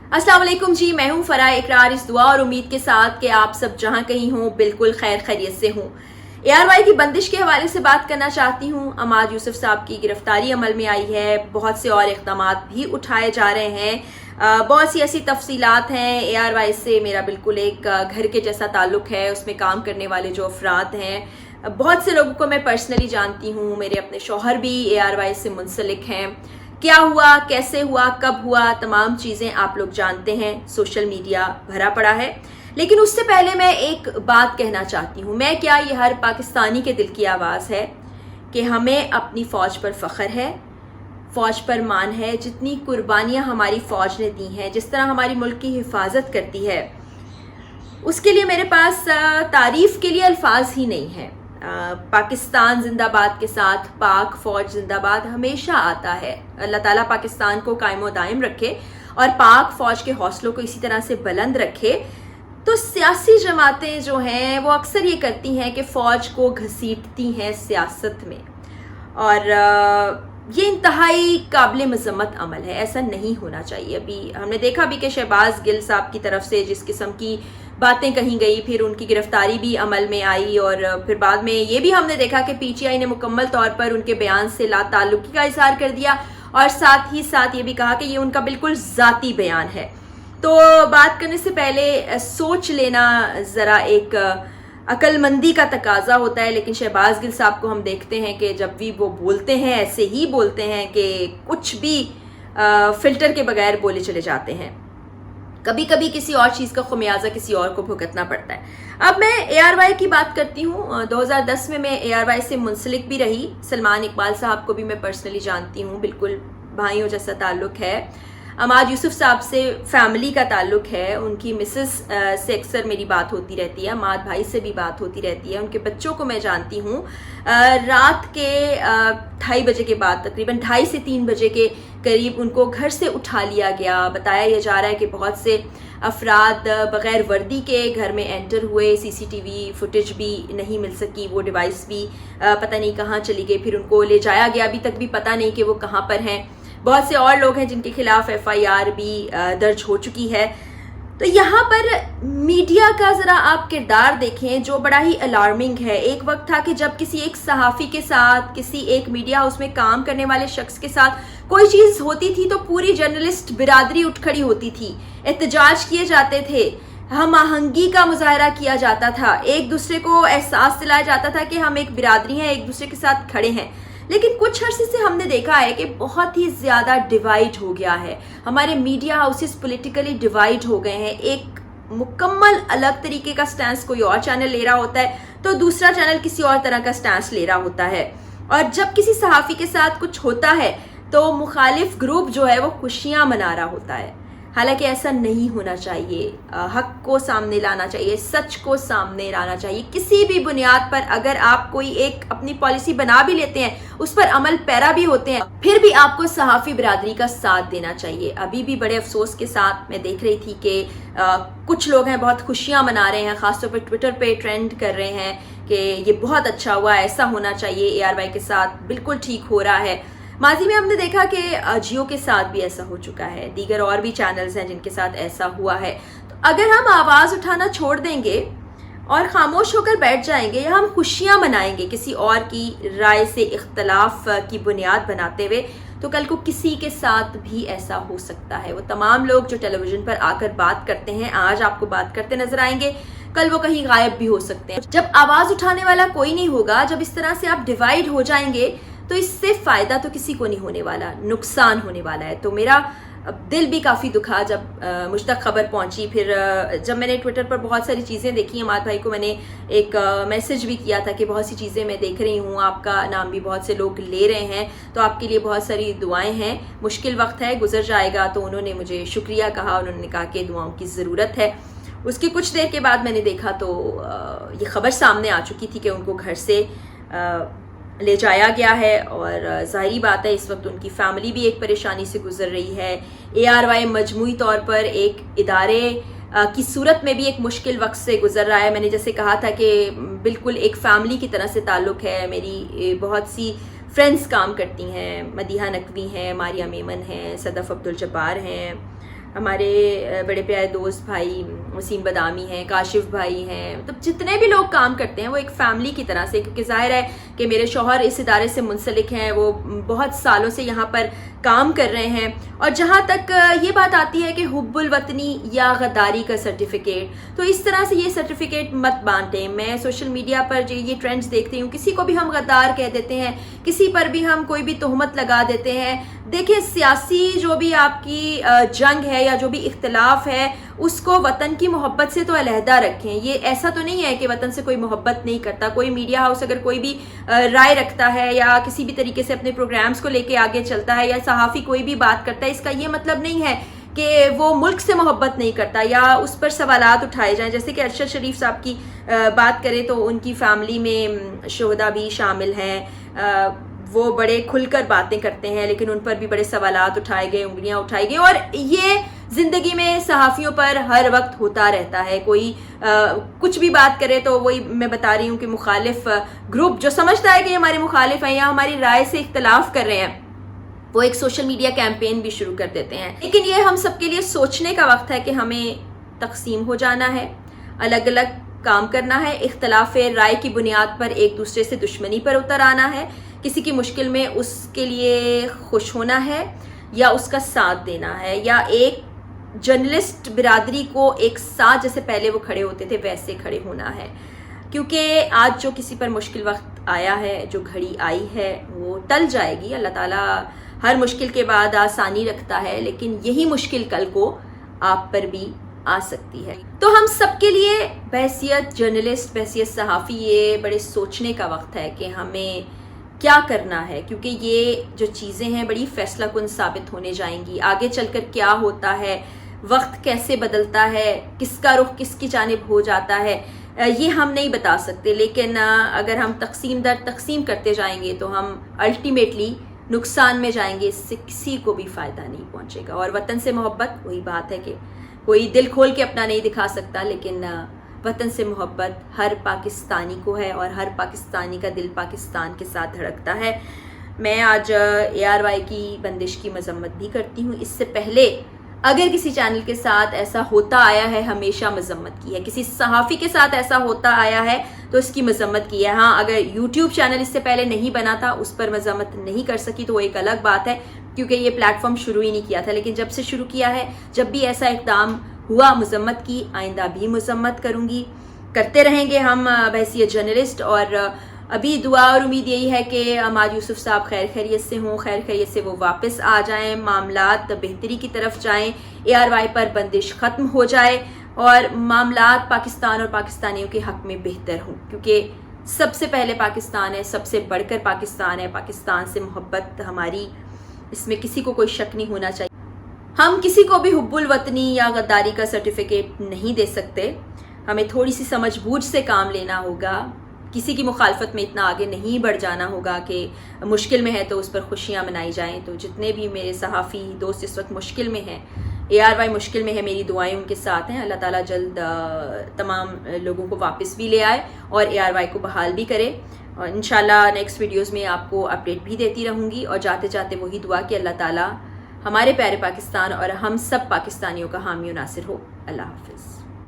अस्सलाम वालेकुम जी, मैं हूँ फराह इकरार, इस दुआ और उम्मीद के साथ कि आप सब जहाँ कहीं हों बिल्कुल खैर खैरियत से हों। ARY की बंदिश के हवाले से बात करना चाहती हूँ। अमाद यूसुफ साहब की गिरफ्तारी अमल में आई है, बहुत से और इक़दामात भी उठाए जा रहे हैं। बहुत सी ऐसी तफसीलात हैं। ARY से मेरा बिल्कुल एक घर के जैसा ताल्लुक़ है। उसमें काम करने वाले जो अफराद हैं, बहुत से लोगों को मैं पर्सनली जानती हूँ। मेरे अपने शौहर भी ARY से मुंसलिक हैं। क्या हुआ, कैसे हुआ, कब हुआ, तमाम चीज़ें आप लोग जानते हैं। सोशल मीडिया भरा पड़ा है। लेकिन उससे पहले मैं एक बात कहना चाहती हूँ। मैं क्या, ये हर पाकिस्तानी के दिल की आवाज़ है कि हमें अपनी फ़ौज पर फ़ख्र है, फ़ौज पर मान है। जितनी कुर्बानियाँ हमारी फ़ौज ने दी हैं, जिस तरह हमारी मुल्क की हिफाजत करती है, उसके लिए मेरे पास तारीफ़ के लिए अल्फाज ही नहीं है। पाकिस्तान जिंदाबाद के साथ पाक फ़ौज जिंदाबाद हमेशा आता है। अल्लाह ताला पाकिस्तान को कायम दायम रखे और पाक फ़ौज के हौसलों को इसी तरह से बुलंद रखे। तो सियासी जमातें जो हैं वो अक्सर ये करती हैं कि फ़ौज को घसीटती हैं सियासत में, और ये इंतहाई काबिल मज़म्मत अमल है। ऐसा नहीं होना चाहिए। अभी हमने देखा भी कि शहबाज गिल साहब की तरफ से जिस किस्म की बातें कही गई, फिर उनकी गिरफ्तारी भी अमल में आई, और फिर बाद में ये भी हमने देखा कि PTI ने मुकम्मल तौर पर उनके बयान से लाताल्लुकी का इजहार कर दिया, और साथ ही साथ ये भी कहा कि ये उनका बिल्कुल ज़ाती बयान है। तो बात करने से पहले सोच लेना ज़रा एक अक्लमंदी का तकाजा होता है। लेकिन शहबाज गिल साहब को हम देखते हैं कि जब भी वो बोलते हैं ऐसे ही बोलते हैं कि कुछ भी फ़िल्टर के बगैर बोले चले जाते हैं। कभी कभी किसी और चीज़ का खुमियाजा किसी और को भुगतना पड़ता है। अब मैं ARY की बात करती हूँ। 2010 में मैं ARY से मुंसलिक भी रही। सलमान इकबाल साहब को भी मैं पर्सनली जानती हूँ, बिल्कुल भाइयों जैसा ताल्लुक़ है। अमाद यूसुफ साहब से फैमिली का ताल्लुक़ है। उनकी मिसेस से अक्सर मेरी बात होती रहती है। अमाद भाई से भी बात होती रहती है। उनके बच्चों को मैं जानती हूँ। रात के 2:30 बजे के बाद, तकरीबन 2:30 से 3 बजे के करीब उनको घर से उठा लिया गया। बताया यह जा रहा है कि बहुत से अफराद बग़ैर वर्दी के घर में एंटर हुए। CCTV फुटेज भी नहीं मिल सकी, वो डिवाइस भी पता नहीं कहाँ चली गई। फिर उनको ले जाया गया, अभी तक भी पता नहीं कि वो कहाँ पर हैं। बहुत से और लोग हैं जिनके खिलाफ FIR भी दर्ज हो चुकी है। तो यहाँ पर मीडिया का ज़रा आप किरदार देखें जो बड़ा ही अलार्मिंग है। एक वक्त था कि जब किसी एक सहाफ़ी के साथ, किसी एक मीडिया हाउस में काम करने वाले शख्स के साथ कोई चीज़ होती थी तो पूरी जर्नलिस्ट बिरादरी उठ खड़ी होती थी, एहतजाज किए जाते थे, हम आहंगी का मुजाहरा किया जाता था, एक दूसरे को एहसास दिलाया जाता था कि हम एक बिरादरी हैं, एक दूसरे के साथ खड़े हैं। लेकिन कुछ अर्से से हमने देखा है कि बहुत ही ज़्यादा डिवाइड हो गया है। हमारे मीडिया हाउसेस पॉलिटिकली डिवाइड हो गए हैं। एक मुकम्मल अलग तरीके का स्टैंस कोई और चैनल ले रहा होता है तो दूसरा चैनल किसी और तरह का स्टैंस ले रहा होता है। और जब किसी सहाफ़ी के साथ कुछ होता है तो मुखालिफ ग्रुप जो है वो खुशियाँ मना रहा होता है। हालांकि ऐसा नहीं होना चाहिए। हक को सामने लाना चाहिए, सच को सामने लाना चाहिए। किसी भी बुनियाद पर अगर आप कोई एक अपनी पॉलिसी बना भी लेते हैं, उस पर अमल पैरा भी होते हैं, फिर भी आपको सहाफ़ी बिरादरी का साथ देना चाहिए। अभी भी बड़े अफसोस के साथ मैं देख रही थी कि कुछ लोग हैं बहुत खुशियाँ मना रहे हैं, ख़ासतौर पर ट्विटर पे ट्रेंड कर रहे हैं कि ये बहुत अच्छा हुआ, ऐसा होना चाहिए, ARY के साथ बिल्कुल ठीक हो रहा है। माजी में हमने देखा कि जियो के साथ भी ऐसा हो चुका है, दीगर और भी चैनल्स हैं जिनके साथ ऐसा हुआ है। तो अगर हम आवाज़ उठाना छोड़ देंगे और खामोश होकर बैठ जाएंगे, या हम खुशियाँ मनाएंगे किसी और की राय से इख्तलाफ की बुनियाद बनाते हुए, तो कल को किसी के साथ भी ऐसा हो सकता है। वो तमाम लोग जो टेलीविज़न पर आकर बात करते हैं, आज आपको बात करते नजर आएंगे, कल वो कहीं गायब भी हो सकते हैं। जब आवाज़ उठाने वाला कोई नहीं होगा, जब इस तरह से आप डिवाइड हो जाएंगे, तो इससे फ़ायदा तो किसी को नहीं होने वाला, नुकसान होने वाला है। तो मेरा दिल भी काफ़ी दुखा जब मुझ तक खबर पहुंची। फिर जब मैंने ट्विटर पर बहुत सारी चीज़ें देखी, अमाद भाई को मैंने एक मैसेज भी किया था कि बहुत सी चीज़ें मैं देख रही हूँ, आपका नाम भी बहुत से लोग ले रहे हैं, तो आपके लिए बहुत सारी दुआएं हैं। मुश्किल वक्त है, गुजर जाएगा। तो उन्होंने मुझे शुक्रिया कहा, उन्होंने कहा कि दुआओं की ज़रूरत है। उसके कुछ देर के बाद मैंने देखा तो ये खबर सामने आ चुकी थी कि उनको घर से ले जाया गया है, और ज़ाहिरी बात है इस वक्त उनकी फैमिली भी एक परेशानी से गुजर रही है। ARY मजमूई तौर पर एक इदारे की सूरत में भी एक मुश्किल वक्त से गुजर रहा है। मैंने जैसे कहा था कि बिल्कुल एक फैमिली की तरह से ताल्लुक़ है। मेरी बहुत सी फ्रेंड्स काम करती हैं, मदीहा नकवी हैं, मारिया मेमन हैं, सदफ़ अब्दुल जब्बार हैं, ہمارے بڑے پیارے دوست بھائی وسیم بدامی ہیں، کاشف بھائی ہیں، مطلب جتنے بھی لوگ کام کرتے ہیں وہ ایک فیملی کی طرح سے، کیونکہ ظاہر ہے کہ میرے شوہر اس ادارے سے منسلک ہیں، وہ بہت سالوں سے یہاں پر کام کر رہے ہیں. اور جہاں تک یہ بات آتی ہے کہ حب الوطنی یا غداری کا سرٹیفکیٹ، تو اس طرح سے یہ سرٹیفکیٹ مت بانٹیں. میں سوشل میڈیا پر جو یہ ٹرینڈز دیکھتی ہوں، کسی کو بھی ہم غدار کہہ دیتے ہیں، کسی پر بھی ہم کوئی بھی تہمت لگا دیتے ہیں. دیکھیں، سیاسی جو بھی آپ کی جنگ ہے یا جو بھی اختلاف ہے، اس کو وطن کی محبت سے تو علیحدہ رکھیں. یہ ایسا تو نہیں ہے کہ وطن سے کوئی محبت نہیں کرتا. کوئی میڈیا ہاؤس اگر کوئی بھی رائے رکھتا ہے یا کسی بھی طریقے سے اپنے پروگرامز کو لے کے آگے چلتا ہے، یا صحافی کوئی بھی بات کرتا ہے، اس کا یہ مطلب نہیں ہے کہ وہ ملک سے محبت نہیں کرتا یا اس پر سوالات اٹھائے جائیں. جیسے کہ ارشد شریف صاحب کی بات کریں تو ان کی فیملی میں شہداء بھی شامل ہیں، وہ بڑے کھل کر باتیں کرتے ہیں، لیکن ان پر بھی بڑے سوالات اٹھائے گئے، انگلیاں اٹھائی گئی. اور یہ زندگی میں صحافیوں پر ہر وقت ہوتا رہتا ہے. کوئی کچھ بھی بات کرے تو وہی میں بتا رہی ہوں کہ مخالف گروپ جو سمجھتا ہے کہ یہ ہمارے مخالف ہیں یا ہماری رائے سے اختلاف کر رہے ہیں، وہ ایک سوشل میڈیا کیمپین بھی شروع کر دیتے ہیں. لیکن یہ ہم سب کے لیے سوچنے کا وقت ہے کہ ہمیں تقسیم ہو جانا ہے، الگ الگ کام کرنا ہے، اختلاف رائے کی بنیاد پر ایک دوسرے سے دشمنی پر اتر آنا ہے، کسی کی مشکل میں اس کے لیے خوش ہونا ہے یا اس کا ساتھ دینا ہے، یا ایک جرنلسٹ برادری کو ایک ساتھ جیسے پہلے وہ کھڑے ہوتے تھے ویسے کھڑے ہونا ہے. کیونکہ آج جو کسی پر مشکل وقت آیا ہے، جو گھڑی آئی ہے، وہ ٹل جائے گی. اللہ تعالیٰ ہر مشکل کے بعد آسانی رکھتا ہے، لیکن یہی مشکل کل کو آپ پر بھی آ سکتی ہے. تو ہم سب کے لیے بحیثیت جرنلسٹ، بحیثیت صحافی، یہ بڑے سوچنے کا وقت ہے کہ ہمیں کیا کرنا ہے، کیونکہ یہ جو چیزیں ہیں بڑی فیصلہ کن ثابت ہونے جائیں گی. آگے چل کر کیا ہوتا ہے، وقت کیسے بدلتا ہے، کس کا رخ کس کی جانب ہو جاتا ہے، یہ ہم نہیں بتا سکتے. لیکن اگر ہم تقسیم در تقسیم کرتے جائیں گے تو ہم الٹیمیٹلی نقصان میں جائیں گے، اس سے کسی کو بھی فائدہ نہیں پہنچے گا. اور وطن سے محبت، وہی بات ہے کہ کوئی دل کھول کے اپنا نہیں دکھا سکتا، لیکن وطن سے محبت ہر پاکستانی کو ہے، اور ہر پاکستانی کا دل پاکستان کے ساتھ دھڑکتا ہے. میں آج ARY کی بندش کی مذمت بھی کرتی ہوں. اس سے پہلے اگر کسی چینل کے ساتھ ایسا ہوتا آیا ہے، ہمیشہ مذمت کی ہے. کسی صحافی کے ساتھ ایسا ہوتا آیا ہے تو اس کی مذمت کی ہے. ہاں، اگر YouTube چینل اس سے پہلے نہیں بنا تھا، اس پر مذمت نہیں کر سکی تو وہ ایک الگ بات ہے، کیونکہ یہ پلیٹ فارم شروع ہی نہیں کیا تھا. لیکن جب سے شروع کیا ہے، جب بھی ایسا اقدام ہوا، مذمت کی. آئندہ بھی مذمت کروں گی، کرتے رہیں گے ہم بحیثیت جرنلسٹ. اور ابھی دعا اور امید یہی ہے کہ عماد یوسف صاحب خیر خیریت سے ہوں، خیر خیریت سے وہ واپس آ جائیں، معاملات بہتری کی طرف جائیں، ARY پر بندش ختم ہو جائے اور معاملات پاکستان اور پاکستانیوں کے حق میں بہتر ہوں. کیونکہ سب سے پہلے پاکستان ہے، سب سے بڑھ کر پاکستان ہے. پاکستان سے محبت ہماری، اس میں کسی کو کوئی شک نہیں ہونا چاہیے. ہم کسی کو بھی حب الوطنی یا غداری کا سرٹیفکیٹ نہیں دے سکتے. ہمیں تھوڑی سی سمجھ بوجھ سے کام لینا ہوگا. کسی کی مخالفت میں اتنا آگے نہیں بڑھ جانا ہوگا کہ مشکل میں ہے تو اس پر خوشیاں منائی جائیں. تو جتنے بھی میرے صحافی دوست اس وقت مشکل میں ہیں، ARY مشکل میں ہے، میری دعائیں ان کے ساتھ ہیں. اللہ تعالیٰ جلد تمام لوگوں کو واپس بھی لے آئے اور ARY کو بحال بھی کرے. اور انشاءاللہ نیکسٹ ویڈیوز میں آپ کو اپڈیٹ بھی دیتی رہوں گی. اور جاتے جاتے وہی دعا کہ اللہ تعالیٰ ہمارے پیارے پاکستان اور ہم سب پاکستانیوں کا حامی و ناصر ہو. اللہ حافظ.